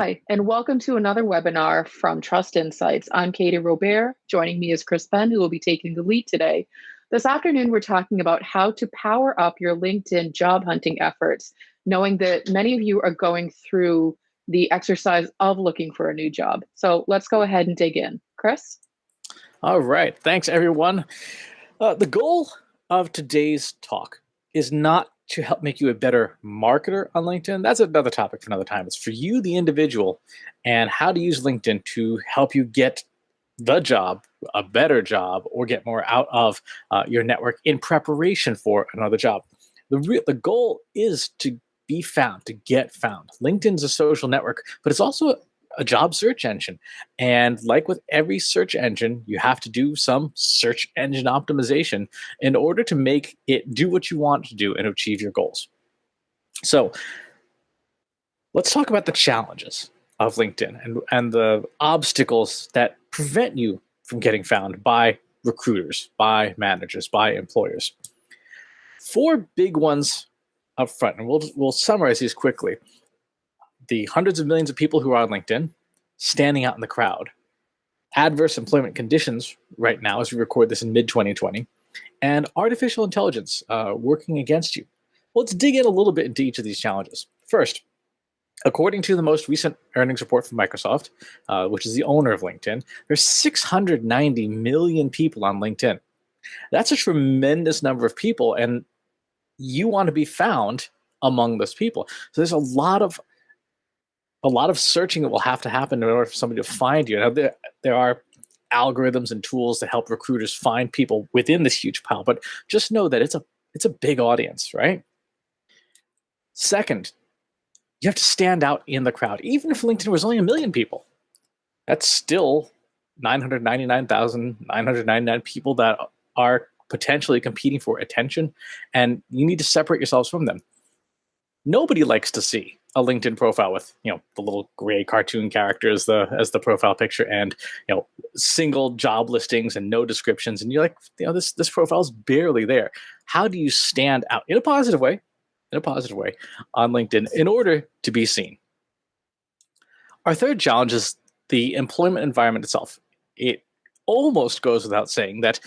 Hi, and welcome to another webinar from Trust Insights. I'm Katie Robert. Joining me is Chris Penn, who will be taking the lead today. This afternoon, we're talking about how to power up your LinkedIn job hunting efforts, knowing that many of you are going through the exercise of looking for a new job. So let's go ahead and dig in. Chris? All right. Thanks, everyone. The goal of today's talk is not to help make you a better marketer on LinkedIn. That's another topic for another time. It's for you, the individual, and how to use LinkedIn to help you get the job, a better job, or get more out of your network in preparation for another job. The goal is to be found, to get found. LinkedIn is a social network, but it's also a job search engine. And like with every search engine, you have to do some search engine optimization in order to make it do what you want to do and achieve your goals. So let's talk about the challenges of LinkedIn and the obstacles that prevent you from getting found by recruiters, by managers, by employers. Four big ones up front, and we'll summarize these quickly. The hundreds of millions of people who are on LinkedIn, standing out in the crowd, adverse employment conditions right now as we record this in mid-2020, and artificial intelligence working against you. Well, let's dig in a little bit into each of these challenges. First, according to the most recent earnings report from Microsoft, which is the owner of LinkedIn, there's 690 million people on LinkedIn. That's a tremendous number of people, and you want to be found among those people. So there's a lot of searching that will have to happen in order for somebody to find you. Now, there are algorithms and tools that help recruiters find people within this huge pile, but just know that it's a big audience, right? Second, you have to stand out in the crowd. Even if LinkedIn was only 1 million people, that's still 999,999 people that are potentially competing for attention, and you need to separate yourselves from them. Nobody likes to see a LinkedIn profile with, the little gray cartoon character as the profile picture, and single job listings and no descriptions, and you're like, this profile is barely there. How do you stand out in a positive way on LinkedIn in order to be seen? Our third challenge is the employment environment itself. It almost goes without saying that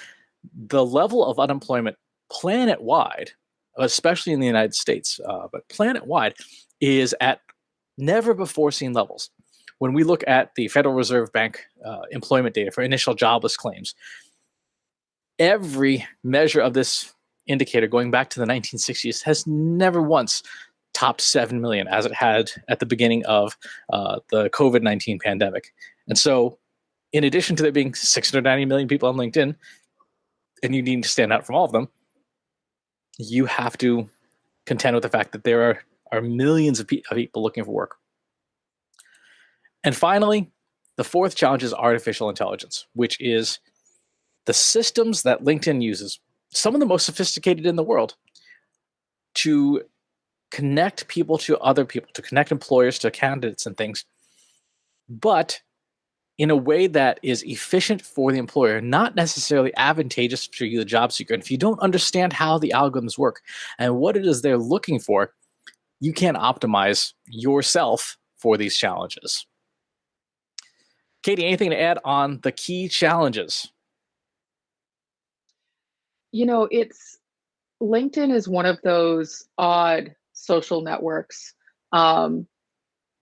the level of unemployment planet-wide, especially in the United States, but planet-wide, is at never-before-seen levels. When we look at the Federal Reserve Bank employment data for initial jobless claims, every measure of this indicator going back to the 1960s has never once topped 7 million as it had at the beginning of the COVID-19 pandemic. And so in addition to there being 690 million people on LinkedIn, and you need to stand out from all of them, you have to contend with the fact that there are millions of people looking for work. And finally, the fourth challenge is artificial intelligence, which is the systems that LinkedIn uses, some of the most sophisticated in the world, to connect people to other people, to connect employers to candidates and things, but in a way that is efficient for the employer, not necessarily advantageous for you, the job seeker. And if you don't understand how the algorithms work and what it is they're looking for, you can't optimize yourself for these challenges. Katie, anything to add on the key challenges? LinkedIn is one of those odd social networks.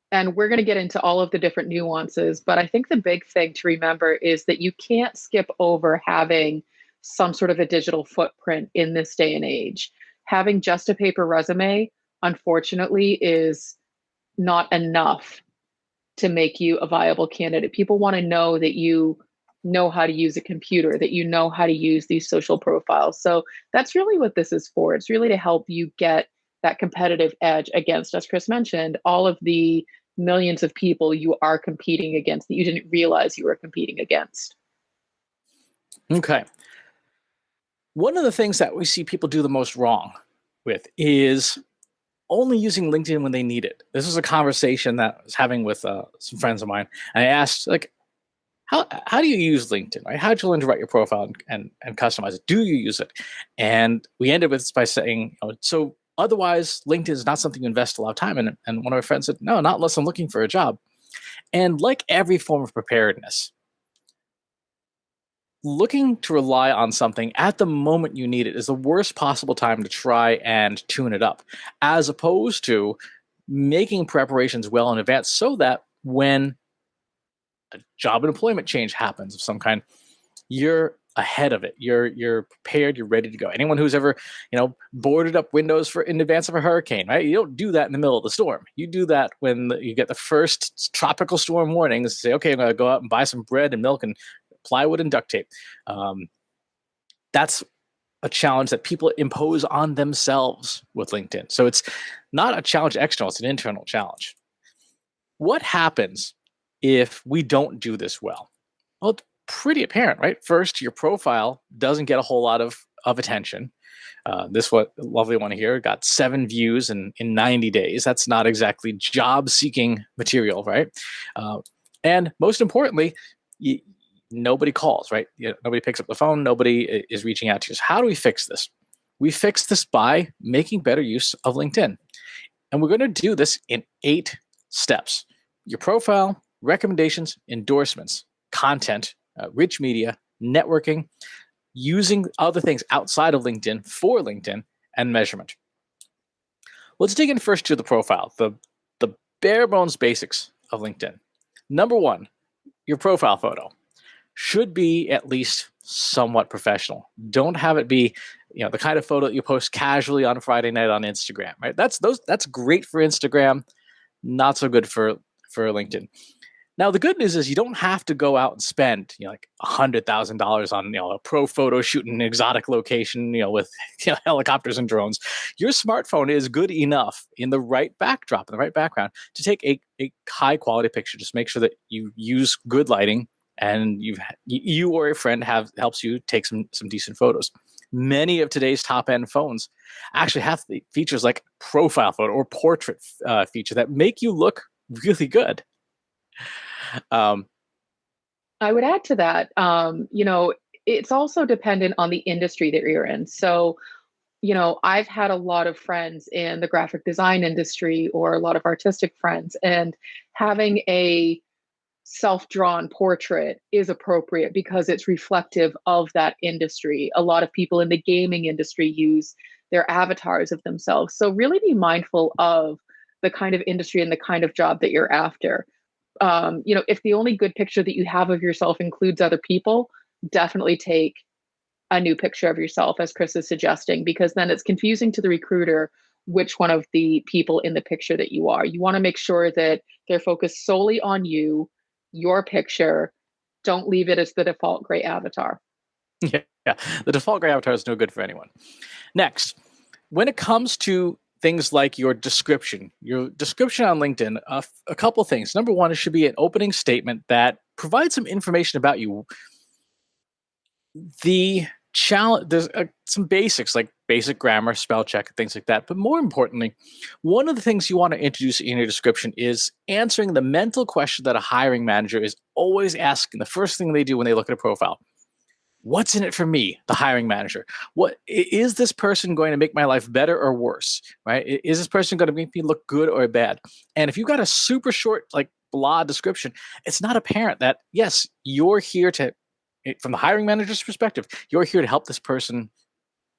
And we're going to get into all of the different nuances, but I think the big thing to remember is that you can't skip over having some sort of a digital footprint in this day and age. Having just a paper resume, unfortunately, is not enough to make you a viable candidate. People want to know that you know how to use a computer, that you know how to use these social profiles. So that's really what this is for. It's really to help you get that competitive edge against, as Chris mentioned, all of the millions of people you are competing against that you didn't realize you were competing against. Okay. One of the things that we see people do the most wrong with is only using LinkedIn when they need it. This was a conversation that I was having with some friends of mine, and I asked, how do you use LinkedIn? Right? How did you learn to write your profile and customize it? Do you use it? And we ended with this by saying, so otherwise LinkedIn is not something you invest a lot of time in. And one of my friends said, no, not unless I'm looking for a job. And like every form of preparedness, looking to rely on something at the moment you need it is the worst possible time to try and tune it up, as opposed to making preparations well in advance so that when a job and employment change happens of some kind, you're ahead of it. You're prepared. You're ready to go. Anyone who's ever boarded up windows for in advance of a hurricane, right? You don't do that in the middle of the storm. You do that when you get the first tropical storm warnings. Say, okay, I'm going to go out and buy some bread and milk and plywood and duct tape. That's a challenge that people impose on themselves with LinkedIn. So it's not a challenge external; it's an internal challenge. What happens if we don't do this well? Well, it's pretty apparent, right? First, your profile doesn't get a whole lot of attention. This what lovely one here got 7 views in 90 days. That's not exactly job seeking material, right? And most importantly, nobody calls, right? Nobody picks up the phone. Nobody is reaching out to you. So how do we fix this? We fix this by making better use of LinkedIn. And we're going to do this in 8 steps: your profile, recommendations, endorsements, content, rich media, networking, using other things outside of LinkedIn for LinkedIn, and measurement. Let's dig in first to the profile, the bare bones basics of LinkedIn. Number 1, your profile photo should be at least somewhat professional. Don't have it be, the kind of photo that you post casually on a Friday night on Instagram, right? That's great for Instagram, not so good for LinkedIn. Now, the good news is you don't have to go out and spend, like $100,000 on, a pro photo shoot in an exotic location, with helicopters and drones. Your smartphone is good enough in the right backdrop, in the right background, to take a high quality picture. Just make sure that you use good lighting and you or a friend helps you take some decent photos. Many of today's top end phones actually have the features like profile photo or portrait feature that make you look really good. Um, I would add to that, it's also dependent on the industry that you're in. So, I've had a lot of friends in the graphic design industry or a lot of artistic friends, and having a self-drawn portrait is appropriate because it's reflective of that industry. A lot of people in the gaming industry use their avatars of themselves. So really be mindful of the kind of industry and the kind of job that you're after. If the only good picture that you have of yourself includes other people, definitely take a new picture of yourself, as Chris is suggesting, because then it's confusing to the recruiter which one of the people in the picture that you are. You want to make sure that they're focused solely on you, your picture. Don't leave it as the default gray avatar. yeah, the default gray avatar is no good for anyone. Next, when it comes to things like your description on LinkedIn, a couple things. Number 1, it should be an opening statement that provides some information about you. The challenge, there's some basics like basic grammar, spell check, things like that. But more importantly, one of the things you want to introduce in your description is answering the mental question that a hiring manager is always asking. The first thing they do when they look at a profile: what's in it for me, the hiring manager? What is this person going to make my life better or worse? Right? Is this person going to make me look good or bad? And if you've got a super short, like blah description, it's not apparent that yes, you're here to, from the hiring manager's perspective, you're here to help this person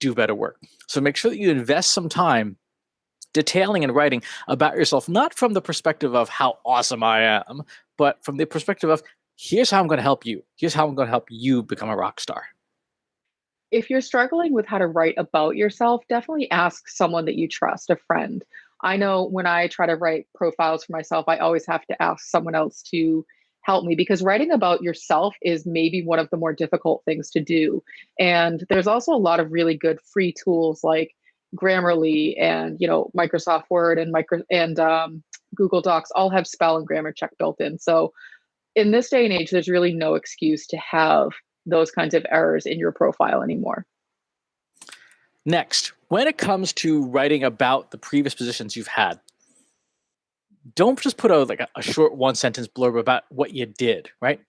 do better work. So make sure that you invest some time detailing and writing about yourself, not from the perspective of how awesome I am, but from the perspective of here's how I'm going to help you. Here's how I'm going to help you become a rock star. If you're struggling with how to write about yourself, definitely ask someone that you trust, a friend. I know when I try to write profiles for myself, I always have to ask someone else to help me because writing about yourself is maybe one of the more difficult things to do. And there's also a lot of really good free tools like Grammarly and Microsoft Word and Google Docs all have spell and grammar check built in. So in this day and age, there's really no excuse to have those kinds of errors in your profile anymore. Next, when it comes to writing about the previous positions you've had, don't just put a short 1-sentence blurb about what you did, right?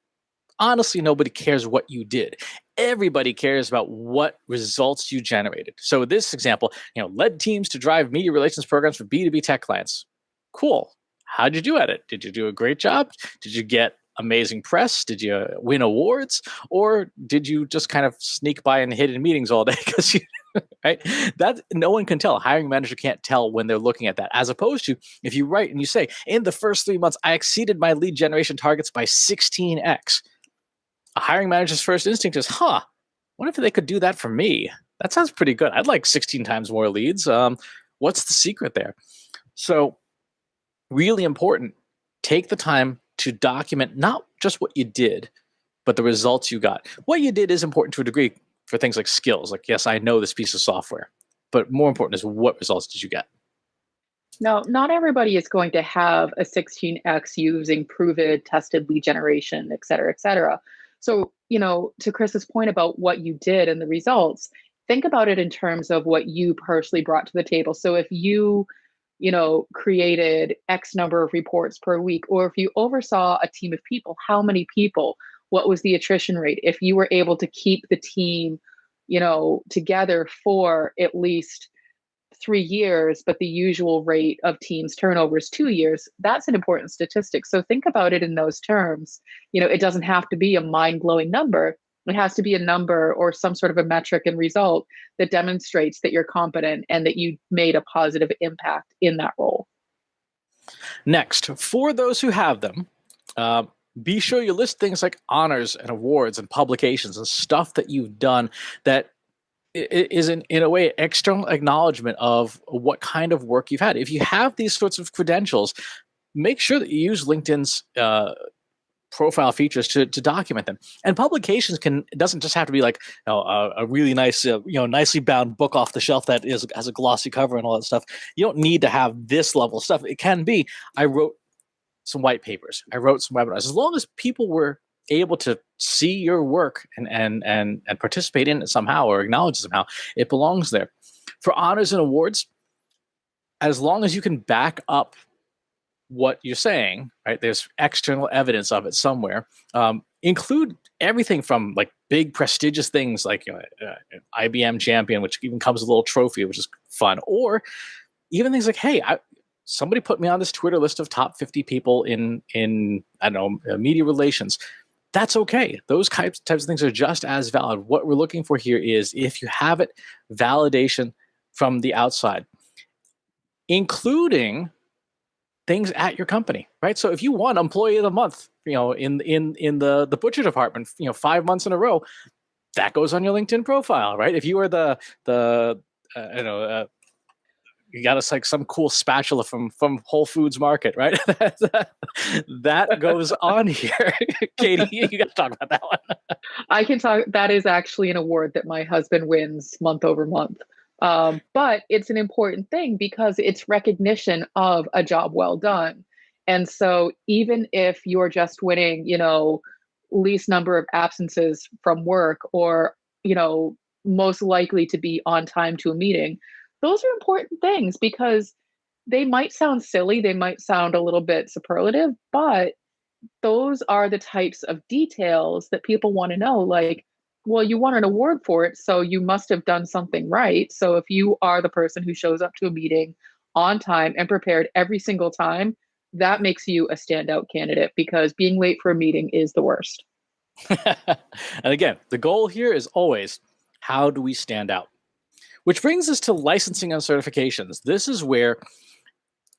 Honestly, nobody cares what you did. Everybody cares about what results you generated. So this example, led teams to drive media relations programs for B2B tech clients. Cool. How'd you do at it? Did you do a great job? Did you get amazing press? Did you win awards? Or did you just kind of sneak by in hidden meetings all day? Because you, right, that no one can tell. A hiring manager can't tell when they're looking at that. As opposed to if you write and you say, in the first 3 months, I exceeded my lead generation targets by 16x. A hiring manager's first instinct is, what if they could do that for me? That sounds pretty good. I'd like 16 times more leads. What's the secret there? So, really important. Take the time to document not just what you did, but the results you got. What you did is important to a degree for things like skills. Like, yes, I know this piece of software, but more important is what results did you get? Now, not everybody is going to have a 16x using proven, tested lead generation, et cetera, et cetera. So, to Chris's point about what you did and the results, think about it in terms of what you personally brought to the table. So if you created X number of reports per week, or if you oversaw a team of people, how many people, what was the attrition rate? If you were able to keep the team, together for at least 3 years, but the usual rate of teams turnover is 2 years, that's an important statistic. So think about it in those terms. It doesn't have to be a mind blowing number. It has to be a number or some sort of a metric and result that demonstrates that you're competent and that you made a positive impact in that role. Next, for those who have them, uh, be sure you list things like honors and awards and publications and stuff that you've done that is in a way external acknowledgement of what kind of work you've had. If you have these sorts of credentials, make sure that you use LinkedIn's profile features to document them. And publications it doesn't just have to be like a really nice nicely bound book off the shelf that has a glossy cover and all that stuff. You don't need to have this level of stuff. It can be, I wrote some white papers, I wrote some webinars. As long as people were able to see your work and participate in it somehow or acknowledge it somehow, it belongs there. For honors and awards, as long as you can back up what you're saying, right? There's external evidence of it somewhere. Include everything from like big prestigious things like an IBM champion, which even comes with a little trophy, which is fun, or even things like, hey, somebody put me on this Twitter list of top 50 people in I don't know, media relations. That's okay. Those types of things are just as valid. What we're looking for here is, if you have it, validation from the outside, including things at your company, right? So if you won Employee of the Month, in the butcher department, 5 months in a row, that goes on your LinkedIn profile, right? If you are you got us like some cool spatula from Whole Foods Market, right? That goes on here. Katie, you got to talk about that one. I can talk. That is actually an award that my husband wins month over month. But it's an important thing because it's recognition of a job well done. And so even if you're just winning, least number of absences from work, or, most likely to be on time to a meeting, those are important things because they might sound silly. They might sound a little bit superlative, but those are the types of details that people want to know. Like, well, you won an award for it, so you must have done something right. So if you are the person who shows up to a meeting on time and prepared every single time, that makes you a standout candidate, because being late for a meeting is the worst. And again, the goal here is always, how do we stand out? Which brings us to licensing and certifications. This is where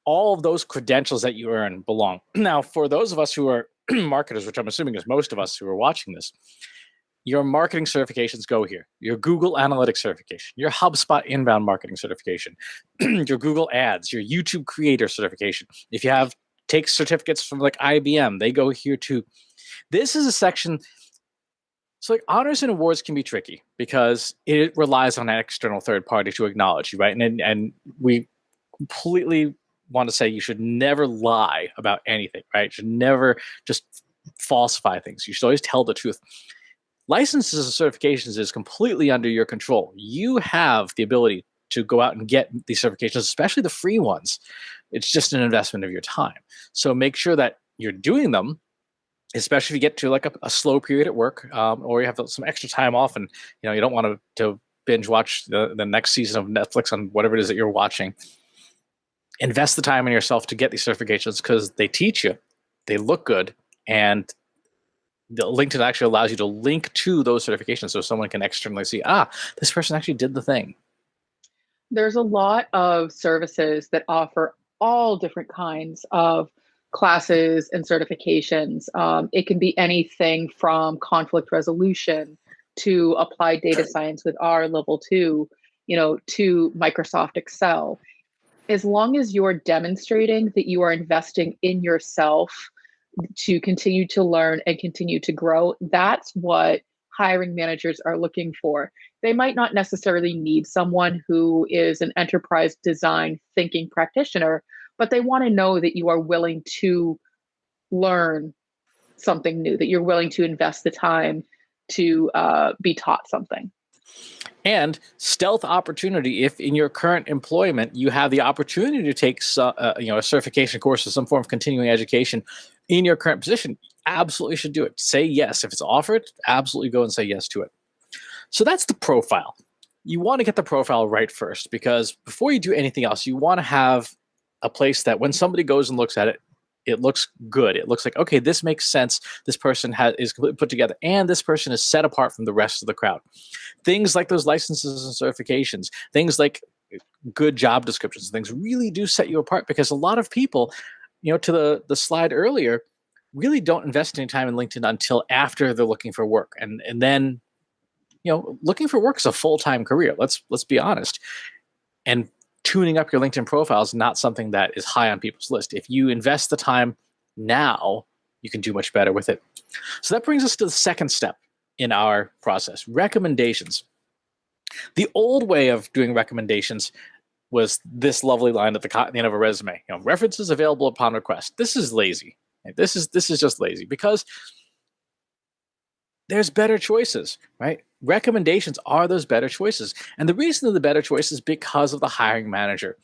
all of those credentials that you earn belong. Now, for those of us who are marketers, which I'm assuming is most of us who are watching this, your marketing certifications go here. Your Google Analytics certification, your HubSpot inbound marketing certification, your Google Ads, your YouTube creator certification. If you take certificates from like IBM, they go here too. This is a section. So like honors and awards can be tricky because it relies on an external third party to acknowledge you, right? And we completely want to say you should never lie about anything, right? You should never just falsify things. You should always tell the truth. Licenses and certifications is completely under your control. You have the ability to go out and get these certifications, especially the free ones. It's just an investment of your time. So make sure that you're doing them, especially if you get to like a slow period at work, or you have some extra time off, and you don't want to binge watch the next season of Netflix on whatever it is that you're watching. invest the time in yourself to get these certifications because they teach you, they look good, and the LinkedIn actually allows you to link to those certifications so someone can externally see, this person actually did the thing. There's a lot of services that offer all different kinds of classes and certifications. It can be anything from conflict resolution to applied data science with R level two, to Microsoft Excel. As long as you're demonstrating that you are investing in yourself to continue to learn and continue to grow, that's what hiring managers are looking for. They might not necessarily need someone who is an enterprise design thinking practitioner, but they want to know that you are willing to learn something new, that you're willing to invest the time to be taught something. And stealth opportunity, if in your current employment you have the opportunity to take a certification course or some form of continuing education in your current position, absolutely should do it. Say yes. If it's offered, absolutely go and say yes to it. So that's the profile. You want to get the profile right first, because before you do anything else, you want to have a place that when somebody goes and looks at it, it looks good. It looks like, okay, this makes sense. This person is completely put together, and this person is set apart from the rest of the crowd. Things like those licenses and certifications, things like good job descriptions, things really do set you apart, because a lot of people, to the slide earlier, really don't invest any time in LinkedIn until after they're looking for work. And then, looking for work is a full-time career. Let's be honest. And tuning up your LinkedIn profile is not something that is high on people's list. If you invest the time now, you can do much better with it. So that brings us to the second step in our process, recommendations. The old way of doing recommendations was this lovely line at the end of a resume, references available upon request. This is lazy. This is just lazy, because there's better choices, right? Recommendations are those better choices. And the reason they're the better choice is because of the hiring manager.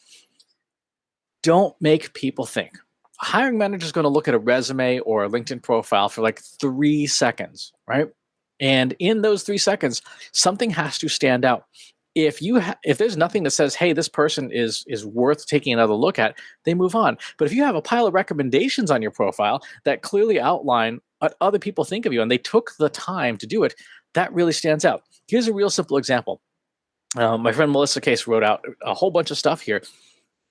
Don't make people think. A hiring manager is going to look at a resume or a LinkedIn profile for like 3 seconds, right? And in those 3 seconds, something has to stand out. If there's nothing that says, hey, this person is worth taking another look at, they move on. But if you have a pile of recommendations on your profile that clearly outline what other people think of you, and they took the time to do it, that really stands out. Here's a real simple example. My friend Melissa Case wrote out a whole bunch of stuff here.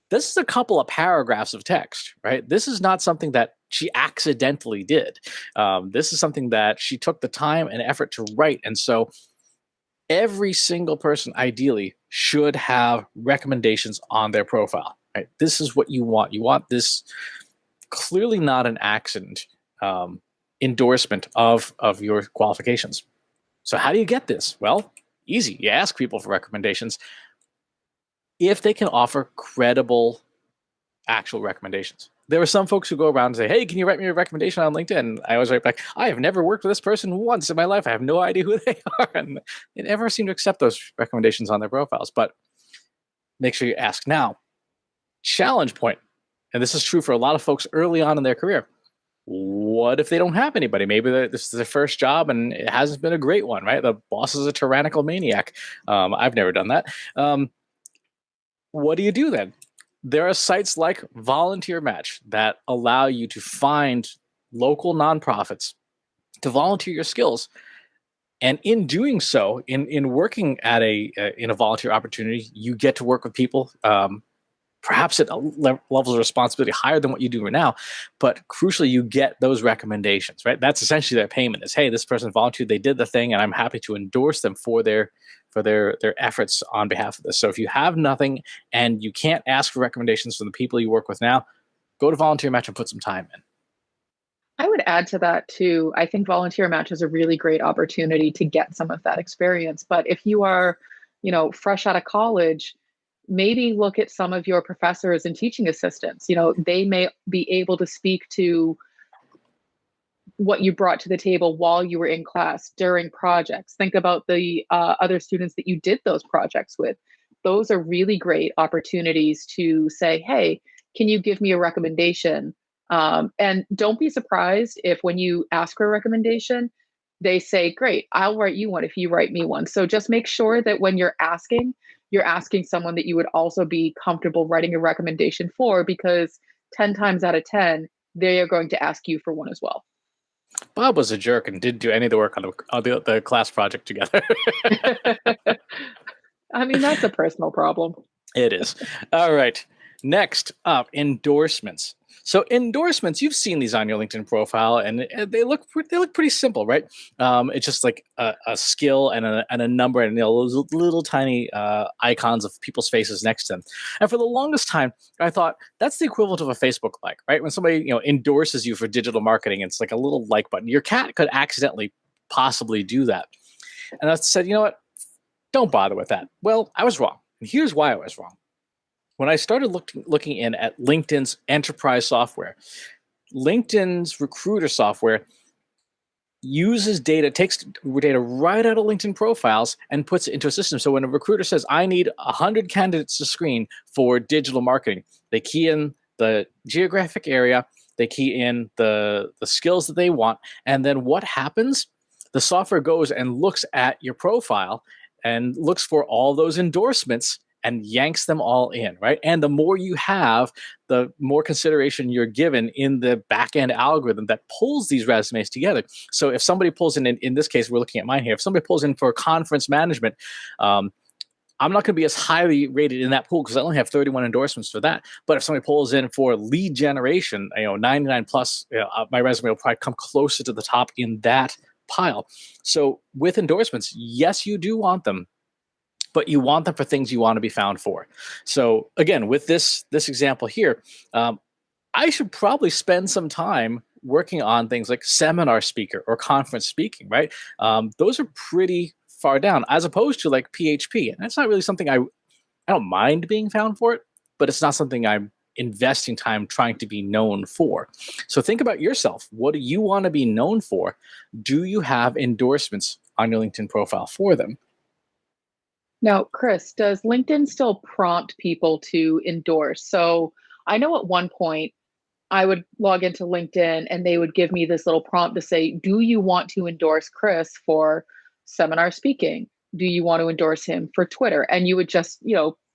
This is a couple of paragraphs of text, right? This is not something that she accidentally did. This is something that she took the time and effort to write. And so every single person ideally should have recommendations on their profile, right? This is what you want. You want this clearly not an accident endorsement of your qualifications. So how do you get this? Well, easy. You ask people for recommendations if they can offer credible actual recommendations. There are some folks who go around and say, hey, can you write me a recommendation on LinkedIn? And I always write back, I have never worked with this person once in my life. I have no idea who they are. And they never seem to accept those recommendations on their profiles. But make sure you ask. Now, challenge point, and this is true for a lot of folks early on in their career. What if they don't have anybody? Maybe this is their first job and it hasn't been a great one, right? The boss is a tyrannical maniac. I've never done that. What do you do then? There are sites like Volunteer Match that allow you to find local nonprofits to volunteer your skills. And in doing so, in working at in a volunteer opportunity, you get to work with people, perhaps at levels of responsibility higher than what you do right now. But crucially, you get those recommendations, right? That's essentially their payment is, hey, this person volunteered, they did the thing, and I'm happy to endorse them for their efforts on behalf of this. So if you have nothing and you can't ask for recommendations from the people you work with now, go to Volunteer Match and put some time in. I would add to that too. I think Volunteer Match is a really great opportunity to get some of that experience. But if you are, fresh out of college, maybe look at some of your professors and teaching assistants. They may be able to speak to what you brought to the table while you were in class during projects. Think about the other students that you did those projects with. Those are really great opportunities to say, hey, can you give me a recommendation? And don't be surprised if when you ask for a recommendation, they say, great, I'll write you one if you write me one. So just make sure that when you're asking, you're asking someone that you would also be comfortable writing a recommendation for, because 10 times out of 10, they are going to ask you for one as well. Bob was a jerk and didn't do any of the work on the class project together. I mean, that's a personal problem. It is. All right. Next up, endorsements. So endorsements, you've seen these on your LinkedIn profile, and they look pretty simple, right? It's just like a skill and a number, and those little tiny icons of people's faces next to them. And for the longest time, I thought that's the equivalent of a Facebook like, right? When somebody endorses you for digital marketing, it's like a little like button. Your cat could accidentally possibly do that, and I said, you know what? Don't bother with that. Well, I was wrong. And here's why I was wrong. When I started looking in at LinkedIn's enterprise software, LinkedIn's recruiter software uses data, takes data right out of LinkedIn profiles and puts it into a system. So when a recruiter says, I need 100 candidates to screen for digital marketing, they key in the geographic area, they key in the skills that they want, and then what happens? The software goes and looks at your profile and looks for all those endorsements and yanks them all in, right? And the more you have, the more consideration you're given in the back-end algorithm that pulls these resumes together. So if somebody pulls in this case, we're looking at mine here, if somebody pulls in for conference management, I'm not going to be as highly rated in that pool because I only have 31 endorsements for that. But if somebody pulls in for lead generation, 99 plus, my resume will probably come closer to the top in that pile. So with endorsements, yes, you do want them, but you want them for things you want to be found for. So again, with this example here, I should probably spend some time working on things like seminar speaker or conference speaking, right? Those are pretty far down as opposed to like PHP. And that's not really something I don't mind being found for it, but it's not something I'm investing time trying to be known for. So think about yourself. What do you want to be known for? Do you have endorsements on your LinkedIn profile for them? Now, Chris, does LinkedIn still prompt people to endorse? So I know at one point I would log into LinkedIn and they would give me this little prompt to say, do you want to endorse Chris for seminar speaking? Do you want to endorse him for Twitter? And you would just,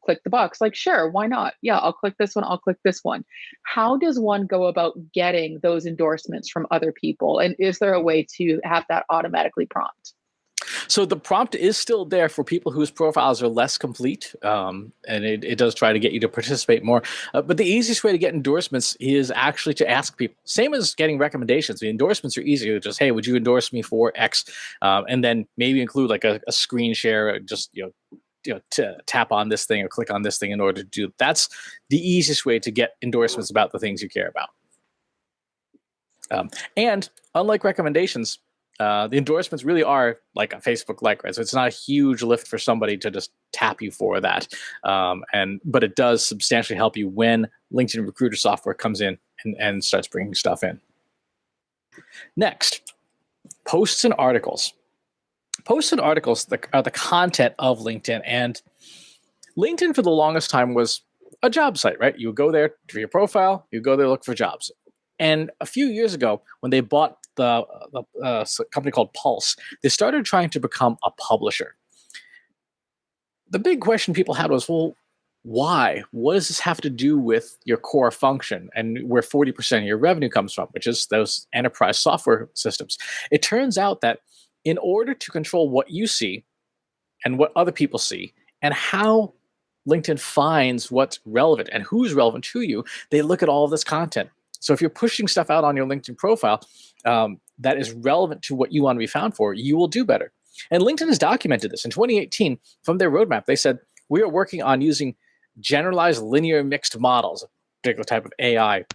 click the box like, sure, why not? Yeah, I'll click this one. I'll click this one. How does one go about getting those endorsements from other people? And is there a way to have that automatically prompt? So the prompt is still there for people whose profiles are less complete, and it does try to get you to participate more. But the easiest way to get endorsements is actually to ask people. Same as getting recommendations. The endorsements are easier. Just, hey, would you endorse me for X? And then maybe include like a screen share, just to tap on this thing or click on this thing in order to do. That's the easiest way to get endorsements about the things you care about. And unlike recommendations, the endorsements really are like a Facebook like, right? So it's not a huge lift for somebody to just tap you for that. But it does substantially help you when LinkedIn Recruiter software comes in and starts bringing stuff in. Next, posts and articles. Posts and articles are the content of LinkedIn. And LinkedIn for the longest time was a job site, right? You would go there for your profile, you go there look for jobs. And a few years ago, when they bought the company called Pulse, they started trying to become a publisher. The big question people had was, well, why? What does this have to do with your core function and where 40% of your revenue comes from, which is those enterprise software systems? It turns out that in order to control what you see and what other people see and how LinkedIn finds what's relevant and who's relevant to you, they look at all of this content. So if you're pushing stuff out on your LinkedIn profile that is relevant to what you want to be found for, you will do better. And LinkedIn has documented this. In 2018, from their roadmap, they said, we are working on using generalized linear mixed models, a particular type of AI,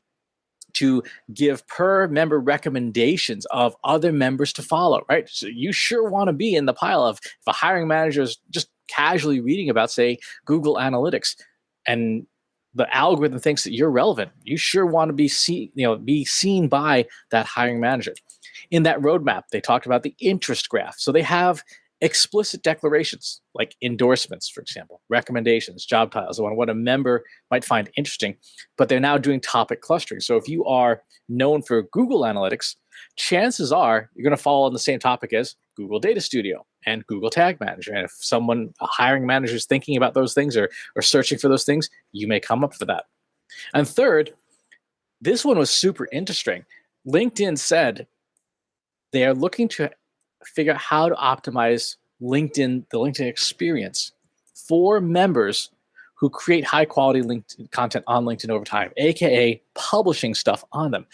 to give per member recommendations of other members to follow, right? So you sure want to be in the pile of if a hiring manager is just casually reading about, say, Google Analytics, and the algorithm thinks that you're relevant, you sure want to be seen by that hiring manager. In that roadmap, they talked about the interest graph. So they have explicit declarations like endorsements, for example, recommendations, job titles, on what a member might find interesting, but they're now doing topic clustering. So if you are known for Google Analytics, chances are you're going to fall on the same topic as Google Data Studio and Google Tag Manager. And if someone, a hiring manager, is thinking about those things or searching for those things, you may come up for that. And third, this one was super interesting. LinkedIn said they are looking to figure out how to optimize LinkedIn, the LinkedIn experience for members who create high quality LinkedIn content on LinkedIn over time, aka publishing stuff on them.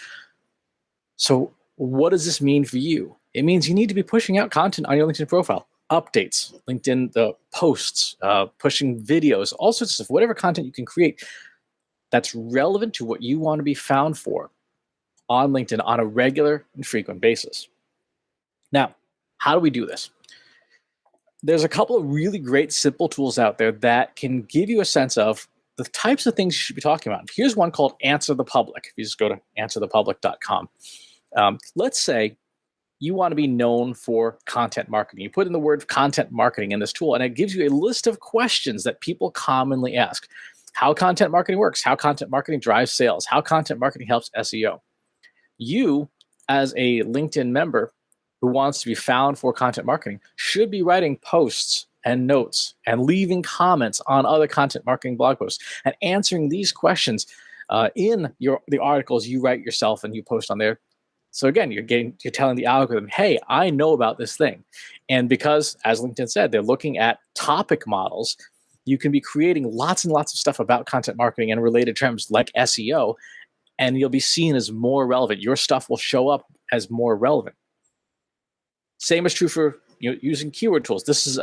So, what does this mean for you? It means you need to be pushing out content on your LinkedIn profile, updates, LinkedIn the posts, pushing videos, all sorts of stuff, whatever content you can create that's relevant to what you want to be found for on LinkedIn on a regular and frequent basis. Now, how do we do this? There's a couple of really great simple tools out there that can give you a sense of the types of things you should be talking about. Here's one called Answer the Public. If you just go to answerthepublic.com. Let's say you want to be known for content marketing. You put in the word content marketing in this tool, and it gives you a list of questions that people commonly ask. How content marketing works, how content marketing drives sales, how content marketing helps SEO. You, as a LinkedIn member who wants to be found for content marketing, should be writing posts and notes and leaving comments on other content marketing blog posts and answering these questions in the articles you write yourself and you post on there. So again, you're telling the algorithm, hey, I know about this thing. And because, as LinkedIn said, they're looking at topic models, you can be creating lots and lots of stuff about content marketing and related terms like SEO, and you'll be seen as more relevant. Your stuff will show up as more relevant. Same is true for using keyword tools. This is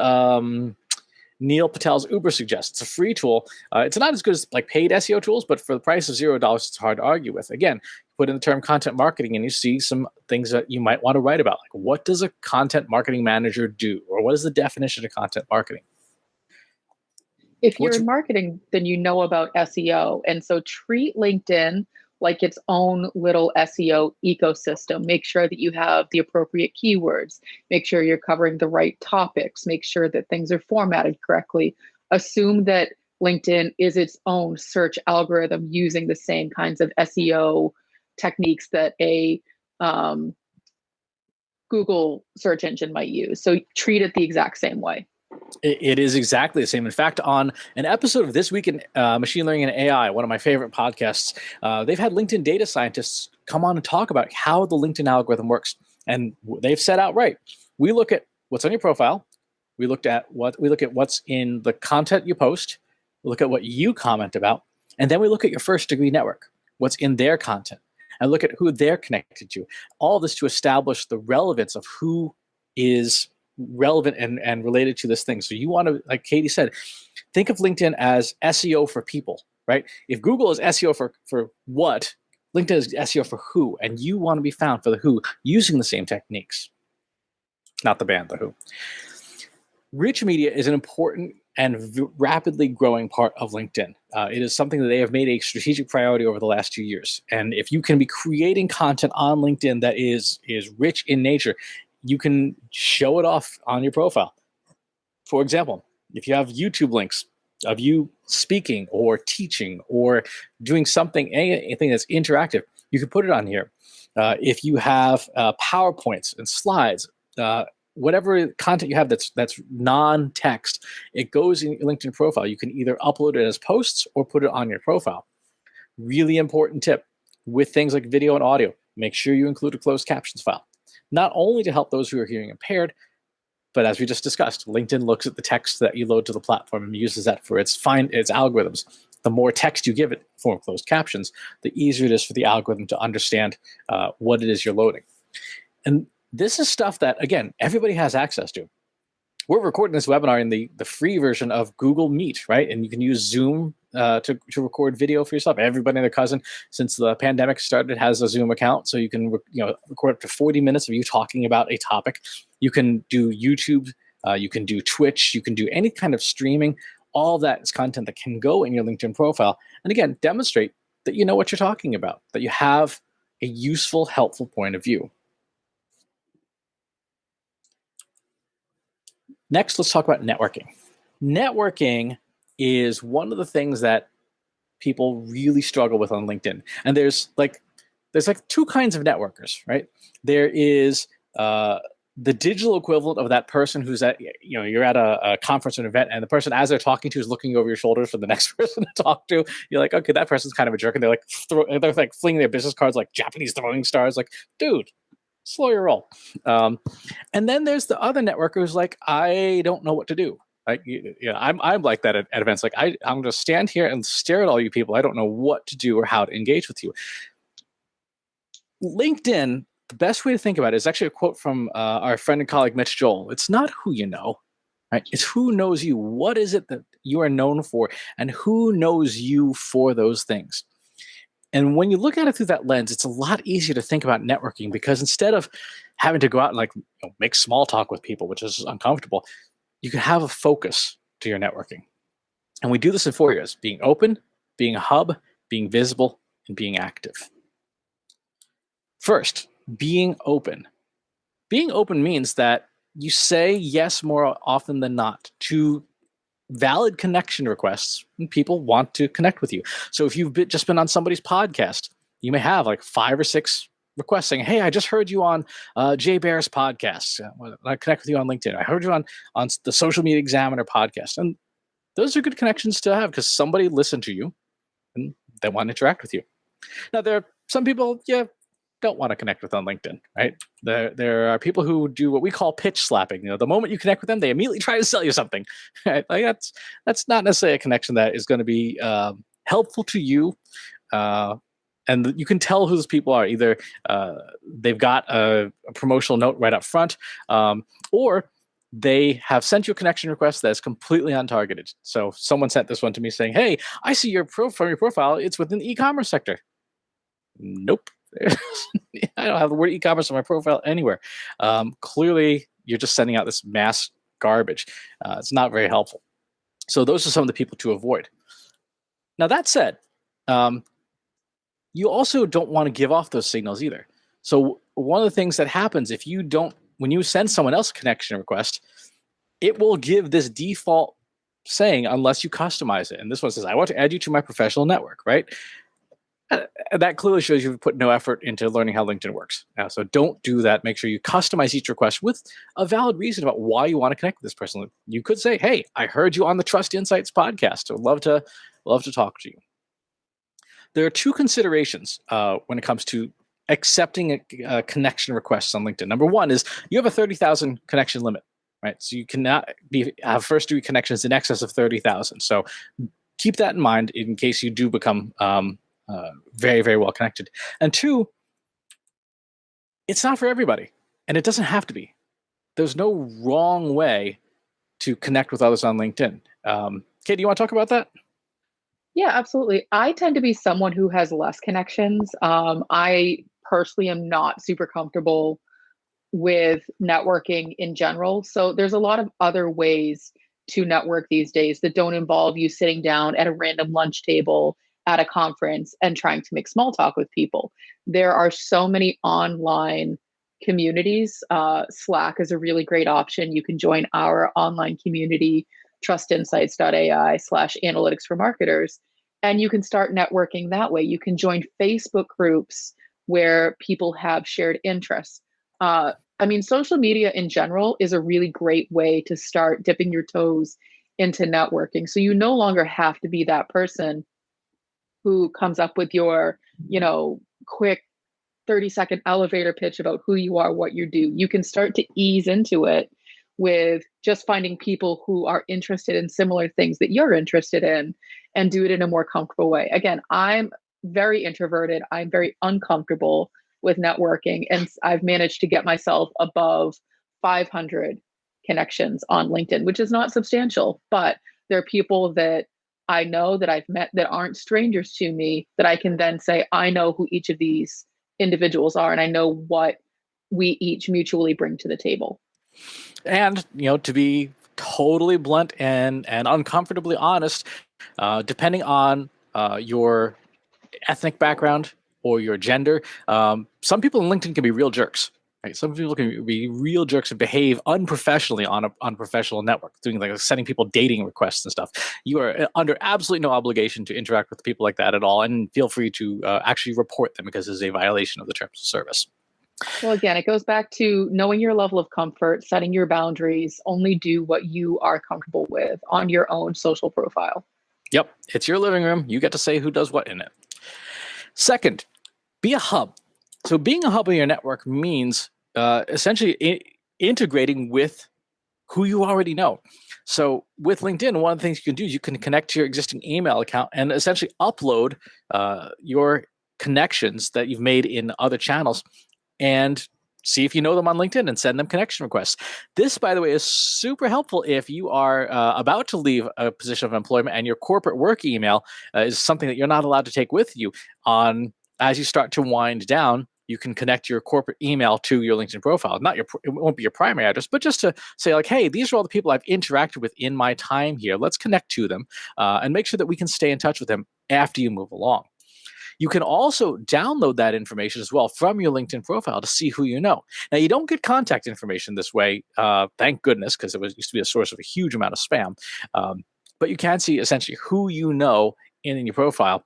Neil Patel's Uber Suggest. It's a free tool. It's not as good as like paid SEO tools, but for the price of $0, it's hard to argue with. Again, put in the term content marketing and you see some things that you might want to write about. Like, what does a content marketing manager do? Or what is the definition of content marketing? If you're in marketing, then you know about SEO. And so treat LinkedIn like its own little SEO ecosystem. Make sure that you have the appropriate keywords. Make sure you're covering the right topics. Make sure that things are formatted correctly. Assume that LinkedIn is its own search algorithm using the same kinds of SEO techniques that a Google search engine might use. So treat it the exact same way. It is exactly the same. In fact, on an episode of This Week in Machine Learning and AI, one of my favorite podcasts, they've had LinkedIn data scientists come on and talk about how the LinkedIn algorithm works. And they've set out right. We look at what's on your profile. We look at what's in the content you post. We look at what you comment about. And then we look at your first degree network, what's in their content, and look at who they're connected to. All this to establish the relevance of who is relevant and related to this thing. So you want to, like Katie said, think of LinkedIn as SEO for people, right? If Google is SEO for what, LinkedIn is SEO for who, and you want to be found for the who using the same techniques. Not the band, the who. Rich media is an important and rapidly growing part of LinkedIn. It is something that they have made a strategic priority over the last 2 years. And if you can be creating content on LinkedIn that is rich in nature, you can show it off on your profile. For example, if you have YouTube links of you speaking or teaching or doing something, anything that's interactive, you can put it on here. If you have PowerPoints and slides, whatever content you have that's non-text, it goes in your LinkedIn profile. You can either upload it as posts or put it on your profile. Really important tip with things like video and audio, make sure you include a closed captions file. Not only to help those who are hearing impaired, but as we just discussed, LinkedIn looks at the text that you load to the platform and uses that for its algorithms. The more text you give it for closed captions, the easier it is for the algorithm to understand what it is you're loading. And this is stuff that, again, everybody has access to. We're recording this webinar in the free version of Google Meet, right? And you can use Zoom to record video for yourself. Everybody and their cousin, since the pandemic started, has a Zoom account, so you can record up to 40 minutes of you talking about a topic. You can do YouTube, you can do Twitch, you can do any kind of streaming. All that is content that can go in your LinkedIn profile. And again, demonstrate that you know what you're talking about, that you have a useful, helpful point of view. Next, let's talk about networking. Networking is one of the things that people really struggle with on LinkedIn. And there's like two kinds of networkers, right? There is the digital equivalent of that person who's at, you're at a conference or an event, and the person as they're talking to is looking over your shoulders for the next person to talk to. You're like, okay, that person's kind of a jerk, and they're like flinging their business cards like Japanese throwing stars. Like, dude, slow your roll. And then there's the other networker who's like, I don't know what to do. Like, I'm like that at events. Like, I'm going to stand here and stare at all you people. I don't know what to do or how to engage with you. LinkedIn, the best way to think about it is actually a quote from our friend and colleague Mitch Joel. It's not who you know, right? It's who knows you. What is it that you are known for, and who knows you for those things? And when you look at it through that lens, it's a lot easier to think about networking, because instead of having to go out and make small talk with people, which is uncomfortable, you can have a focus to your networking. And we do this in 4 years: being open, being a hub, being visible, and being active. First, being open. Being open means that you say yes more often than not to valid connection requests when people want to connect with you. So if you've just been on somebody's podcast, you may have like 5 or 6 requests saying, hey, I just heard you on Jay Bear's podcast. I connect with you on LinkedIn. I heard you on the Social Media Examiner podcast. And those are good connections to have, because somebody listened to you and they want to interact with you. Now, there are some people, don't want to connect with on LinkedIn, right? There are people who do what we call pitch slapping. The moment you connect with them, they immediately try to sell you something. Right? Like, that's not necessarily a connection that is going to be helpful to you. And you can tell who those people are. Either they've got a promotional note right up front, or they have sent you a connection request that is completely untargeted. So someone sent this one to me saying, hey, I see from your profile, it's within the e-commerce sector. Nope. I don't have the word e-commerce on my profile anywhere. Clearly, you're just sending out this mass garbage. It's not very helpful. So those are some of the people to avoid. Now, that said, you also don't want to give off those signals either. So one of the things that happens when you send someone else a connection request, it will give this default saying unless you customize it. And this one says, I want to add you to my professional network, right? That clearly shows you've put no effort into learning how LinkedIn works. So don't do that. Make sure you customize each request with a valid reason about why you want to connect with this person. You could say, hey, I heard you on the Trust Insights podcast. I'd love to talk to you. There are 2 considerations when it comes to accepting a connection requests on LinkedIn. Number one is you have a 30,000 connection limit, right? So you cannot have first-degree connections in excess of 30,000. So keep that in mind in case you do become very, very well connected. And 2, it's not for everybody, and it doesn't have to be. There's no wrong way to connect with others on LinkedIn. Kate, do you want to talk about that? Yeah, absolutely. I tend to be someone who has less connections. I personally am not super comfortable with networking in general. So there's a lot of other ways to network these days that don't involve you sitting down at a random lunch table at a conference and trying to make small talk with people. There are so many online communities. Slack is a really great option. You can join our online community, trustinsights.ai/analytics for marketers, and you can start networking that way. You can join Facebook groups where people have shared interests. Social media in general is a really great way to start dipping your toes into networking. So you no longer have to be that person who comes up with your, quick 30-second elevator pitch about who you are, what you do. You can start to ease into it with just finding people who are interested in similar things that you're interested in, and do it in a more comfortable way. Again, I'm very introverted. I'm very uncomfortable with networking, and I've managed to get myself above 500 connections on LinkedIn, which is not substantial, but there are people that I know that I've met that aren't strangers to me, that I can then say, I know who each of these individuals are, and I know what we each mutually bring to the table. And, to be totally blunt and uncomfortably honest, depending on your ethnic background or your gender, some people in LinkedIn can be real jerks. Right? Some people can be real jerks and behave unprofessionally on a professional network, doing sending people dating requests and stuff. You are under absolutely no obligation to interact with people like that at all, and feel free to actually report them, because it's a violation of the terms of service. Well, again, it goes back to knowing your level of comfort, setting your boundaries, only do what you are comfortable with on your own social profile. Yep, it's your living room. You get to say who does what in it. Second, be a hub. So being a hub of your network means essentially integrating with who you already know. So with LinkedIn, one of the things you can do is you can connect to your existing email account and essentially upload your connections that you've made in other channels and see if you know them on LinkedIn and send them connection requests. This, by the way, is super helpful if you are about to leave a position of employment and your corporate work email is something that you're not allowed to take with you on as you start to wind down. You can connect your corporate email to your LinkedIn profile. Not your, it won't be your primary address, but just to say like, hey, these are all the people I've interacted with in my time here. Let's connect to them and make sure that we can stay in touch with them after you move along. You can also download that information as well from your LinkedIn profile to see who you know. Now, you don't get contact information this way, thank goodness, because it used to be a source of a huge amount of spam. But you can see essentially who you know in your profile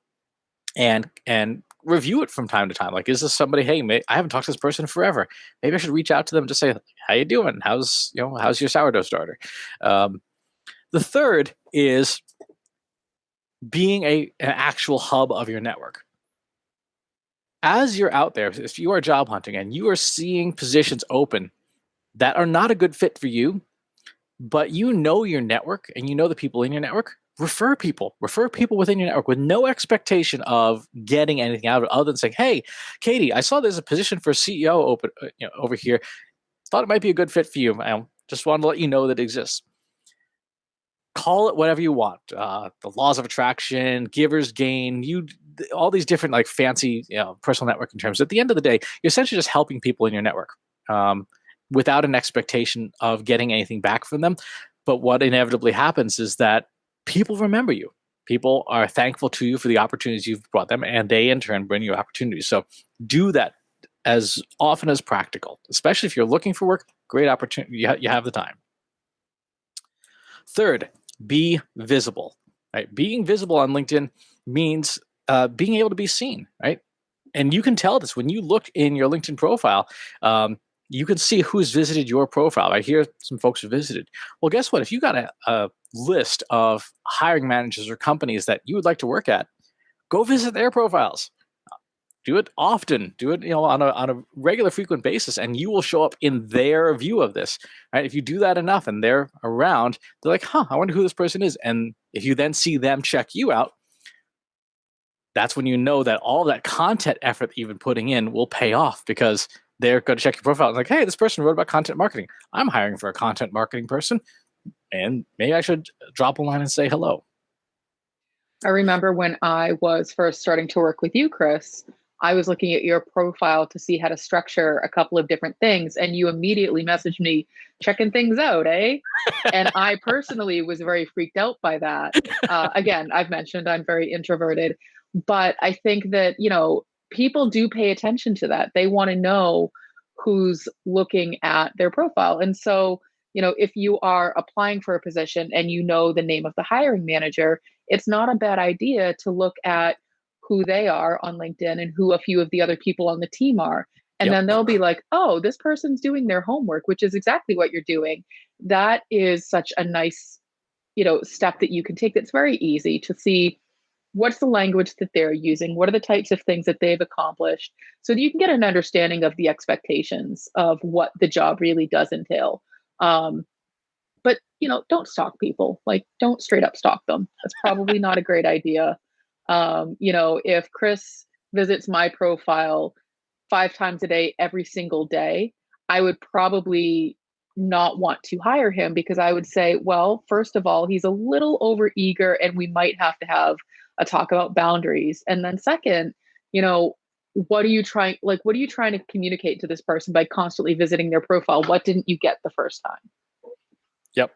and review it from time to time. Like, is this somebody? Hey, I haven't talked to this person forever. Maybe I should reach out to them to say, "How you doing? How's your sourdough starter?" Um, the third is being an actual hub of your network. As you're out there, if you are job hunting and you are seeing positions open that are not a good fit for you, but you know your network and you know the people in your network, refer people within your network with no expectation of getting anything out of it other than saying, hey, Katie, I saw there's a position for CEO open over here. Thought it might be a good fit for you. I just wanted to let you know that it exists. Call it whatever you want. The laws of attraction, givers gain, all these different like fancy personal networking terms. At the end of the day, you're essentially just helping people in your network without an expectation of getting anything back from them. But what inevitably happens is that people remember you. People are thankful to you for the opportunities you've brought them, and they in turn bring you opportunities. So do that as often as practical, especially if you're looking for work. Great opportunity. You have the time. Third, be visible. Right? Being visible on LinkedIn means being able to be seen. Right? And you can tell this when you look in your LinkedIn profile. You can see who's visited your profile. Right here, some folks have visited. Well, guess what? If you got a list of hiring managers or companies that you would like to work at, go visit their profiles. Do it often. Do it, on a regular, frequent basis, and you will show up in their view of this. Right? If you do that enough, and they're around, they're like, "Huh, I wonder who this person is." And if you then see them check you out, that's when you know that all that content effort that you've been putting in will pay off because they're going to check your profile and like, hey, this person wrote about content marketing. I'm hiring for a content marketing person, and maybe I should drop a line and say hello. I remember when I was first starting to work with you, Chris, I was looking at your profile to see how to structure a couple of different things, and you immediately messaged me, checking things out, eh? And I personally was very freaked out by that. Again, I've mentioned I'm very introverted, but I think that, people do pay attention to that. They want to know who's looking at their profile. And so, if you are applying for a position and you know the name of the hiring manager, it's not a bad idea to look at who they are on LinkedIn and who a few of the other people on the team are. And Yep. then they'll be like, oh, this person's doing their homework, which is exactly what you're doing. That is such a nice, step that you can take that's very easy to see what's the language that they're using, what are the types of things that they've accomplished, so that you can get an understanding of the expectations of what the job really does entail. Um, but don't stalk people. Like, don't straight up stalk them. That's probably not a great idea. If Chris visits my profile 5 times a day every single day, I would probably not want to hire him, because I would say, well, first of all, he's a little over eager and we might have to have a talk about boundaries. And then second, what are you trying to communicate to this person by constantly visiting their profile? What didn't you get the first time? Yep.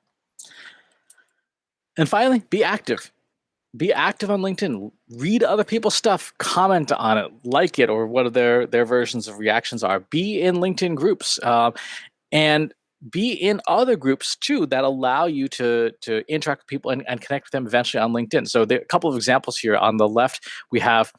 And finally, be active. Be active on LinkedIn. Read other people's stuff, comment on it, like it, or what their versions of reactions are. Be in LinkedIn groups, and be in other groups too that allow you to interact with people and connect with them eventually on LinkedIn. So there are a couple of examples here. On the left, we have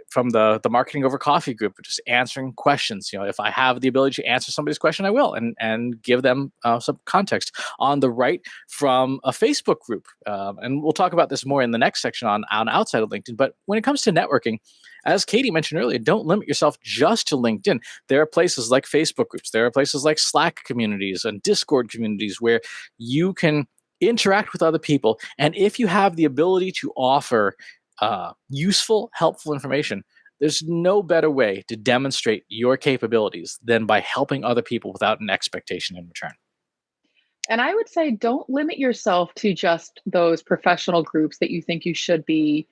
from the Marketing Over Coffee group, just answering questions. If I have the ability to answer somebody's question, I will, and give them some context. On the right, from a Facebook group, and we'll talk about this more in the next section on outside of LinkedIn. But when it comes to networking, as Katie mentioned earlier, don't limit yourself just to LinkedIn. There are places like Facebook groups, there are places like Slack communities and Discord communities where you can interact with other people. And if you have the ability to offer useful, helpful information, there's no better way to demonstrate your capabilities than by helping other people without an expectation in return. And I would say don't limit yourself to just those professional groups that you think you should be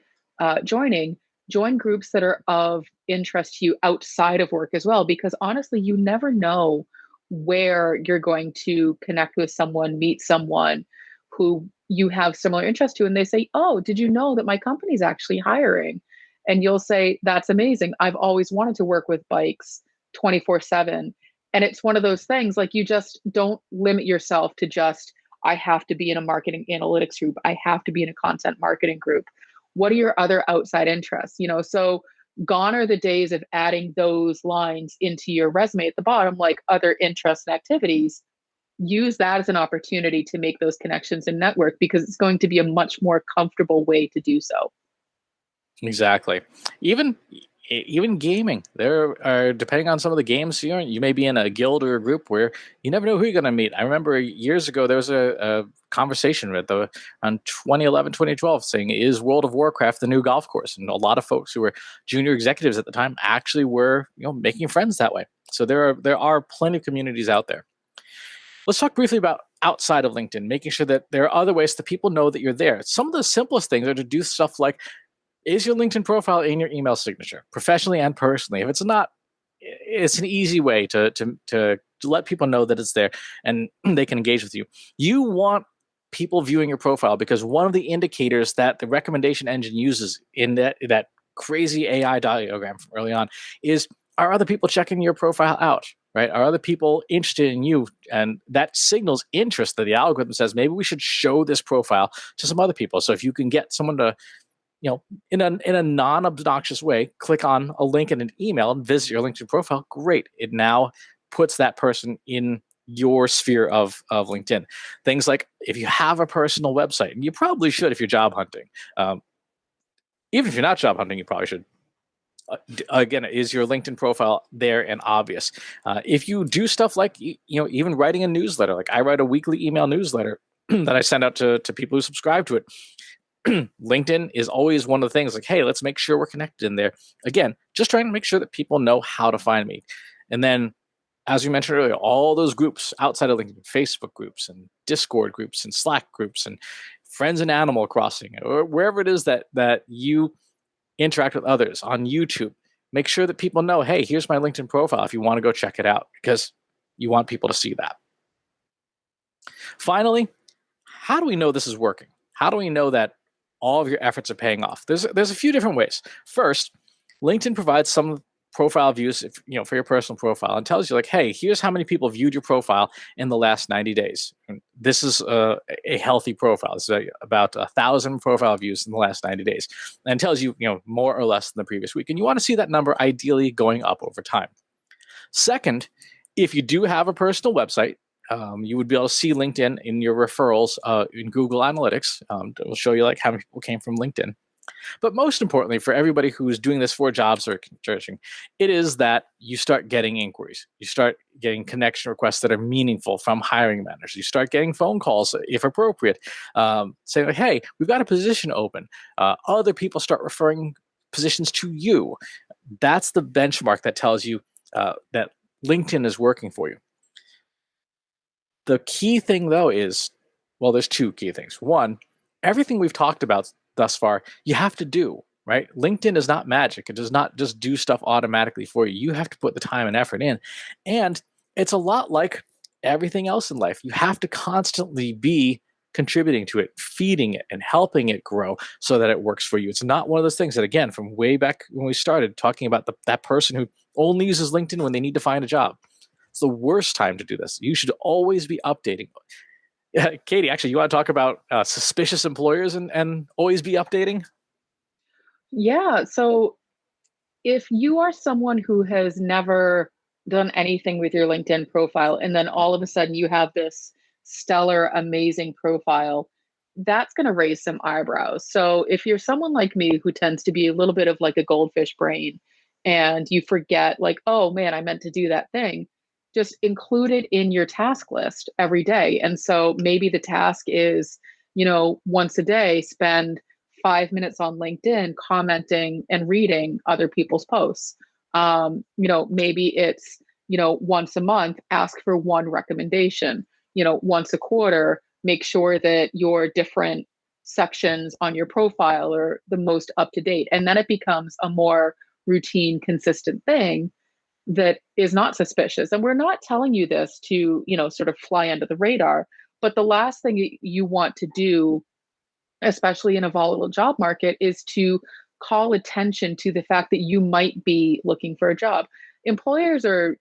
joining. Join groups that are of interest to you outside of work as well, because honestly, you never know where you're going to connect with someone, meet someone who you have similar interest to. And they say, oh, did you know that my company's actually hiring? And you'll say, that's amazing. I've always wanted to work with bikes 24/7. And it's one of those things, like, you just don't limit yourself to just, I have to be in a marketing analytics group. I have to be in a content marketing group. What are your other outside interests? So gone are the days of adding those lines into your resume at the bottom, like other interests and activities. Use that as an opportunity to make those connections and network, because it's going to be a much more comfortable way to do so. Exactly. Even even gaming. There are, depending on some of the games, you may be in a guild or a group where you never know who you're going to meet. I remember years ago there was a conversation with on 2011, 2012 saying, is World of Warcraft the new golf course? And a lot of folks who were junior executives at the time actually were making friends that way. So there are plenty of communities out there. Let's talk briefly about outside of LinkedIn, making sure that there are other ways that people know that you're there. Some of the simplest things are to do stuff like, is your LinkedIn profile in your email signature, professionally and personally? If it's not, it's an easy way to let people know that it's there and they can engage with you. You want people viewing your profile because one of the indicators that the recommendation engine uses in that crazy AI diagram from early on is, are other people checking your profile out? Right? Are other people interested in you? And that signals interest that the algorithm says maybe we should show this profile to some other people. So if you can get someone to in a non-obnoxious way, click on a link in an email and visit your LinkedIn profile, great. It now puts that person in your sphere of LinkedIn. Things like, if you have a personal website, and you probably should if you're job hunting. Even if you're not job hunting, you probably should. Again, is your LinkedIn profile there and obvious? If you do stuff like even writing a newsletter, like I write a weekly email newsletter that I send out to people who subscribe to it. LinkedIn is always one of the things like, hey, let's make sure we're connected in there. Again, just trying to make sure that people know how to find me. And then, as we mentioned earlier, all those groups outside of LinkedIn, Facebook groups and Discord groups and Slack groups and Friends in Animal Crossing, or wherever it is that you interact with others on YouTube, make sure that people know, hey, here's my LinkedIn profile if you want to go check it out, because you want people to see that. Finally, how do we know this is working? How do we know that all of your efforts are paying off? There's a few different ways. First, LinkedIn provides some profile views for your personal profile and tells you, like, hey, here's how many people viewed your profile in the last 90 days. And this is a healthy profile. It's about 1,000 profile views in the last 90 days, and tells you, more or less than the previous week. And you want to see that number ideally going up over time. Second, if you do have a personal website, you would be able to see LinkedIn in your referrals in Google Analytics. It will show you like how many people came from LinkedIn. But most importantly, for everybody who's doing this for job searching, it is that you start getting inquiries. You start getting connection requests that are meaningful from hiring managers. You start getting phone calls, if appropriate, saying, like, hey, we've got a position open. Other people start referring positions to you. That's the benchmark that tells you that LinkedIn is working for you. The key thing, though, is, well, there's two key things. One, everything we've talked about thus far, you have to do, right? LinkedIn is not magic. It does not just do stuff automatically for you. You have to put the time and effort in. And it's a lot like everything else in life. You have to constantly be contributing to it, feeding it, and helping it grow so that it works for you. It's not one of those things that, again, from way back when we started talking about that person who only uses LinkedIn when they need to find a job. It's the worst time to do this. You should always be updating. Katie, actually, you want to talk about suspicious employers and always be updating? Yeah. So if you are someone who has never done anything with your LinkedIn profile, and then all of a sudden you have this stellar, amazing profile, that's going to raise some eyebrows. So if you're someone like me who tends to be a little bit of like a goldfish brain and you forget, like, oh man, I meant to do that thing, just include it in your task list every day. And so maybe the task is, once a day, spend 5 minutes on LinkedIn commenting and reading other people's posts. Maybe it's, once a month, ask for one recommendation. Once a quarter, make sure that your different sections on your profile are the most up to date. And then it becomes a more routine, consistent thing that is not suspicious. And we're not telling you this to, sort of fly under the radar. But the last thing you want to do, especially in a volatile job market, is to call attention to the fact that you might be looking for a job. Employers are,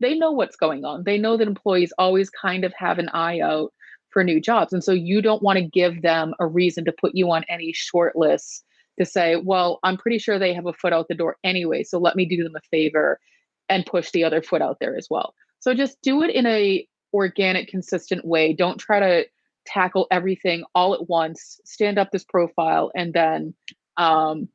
they know what's going on. They know that employees always kind of have an eye out for new jobs. And so you don't want to give them a reason to put you on any short lists to say, well, I'm pretty sure they have a foot out the door anyway, so let me do them a favor and push the other foot out there as well. So just do it in a organic, consistent way. Don't try to tackle everything all at once, stand up this profile, and then um,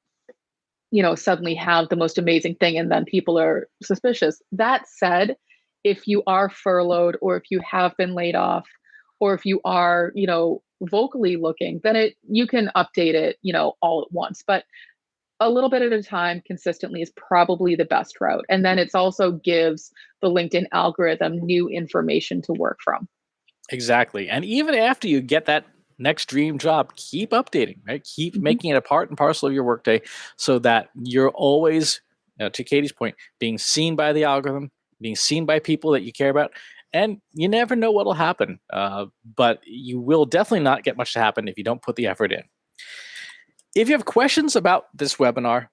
suddenly have the most amazing thing, and then people are suspicious. That said, if you are furloughed or if you have been laid off or if you are, vocally looking, then you can update it, all at once. But a little bit at a time consistently is probably the best route. And then it's also gives the LinkedIn algorithm new information to work from. Exactly. And even after you get that next dream job, keep updating, right? Keep Mhm. making it a part and parcel of your workday so that you're always, to Katie's point, being seen by the algorithm, being seen by people that you care about. And you never know what'll happen, but you will definitely not get much to happen if you don't put the effort in. If you have questions about this webinar,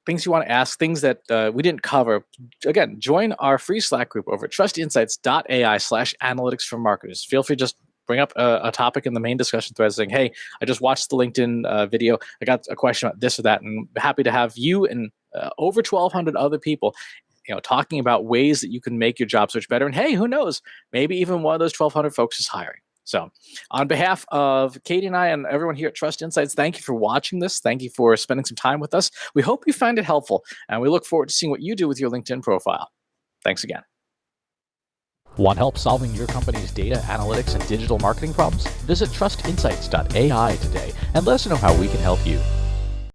things you want to ask, things that we didn't cover, again, join our free Slack group over at trustinsights.ai/analytics for marketers. Feel free to just bring up a topic in the main discussion thread saying, hey, I just watched the LinkedIn video. I got a question about this or that, and I'm happy to have you and over 1,200 other people talking about ways that you can make your job search better. And hey, who knows? Maybe even one of those 1,200 folks is hiring. So on behalf of Katie and I and everyone here at Trust Insights, thank you for watching this. Thank you for spending some time with us. We hope you find it helpful, and we look forward to seeing what you do with your LinkedIn profile. Thanks again. Want help solving your company's data analytics and digital marketing problems? Visit trustinsights.ai today and let us know how we can help you.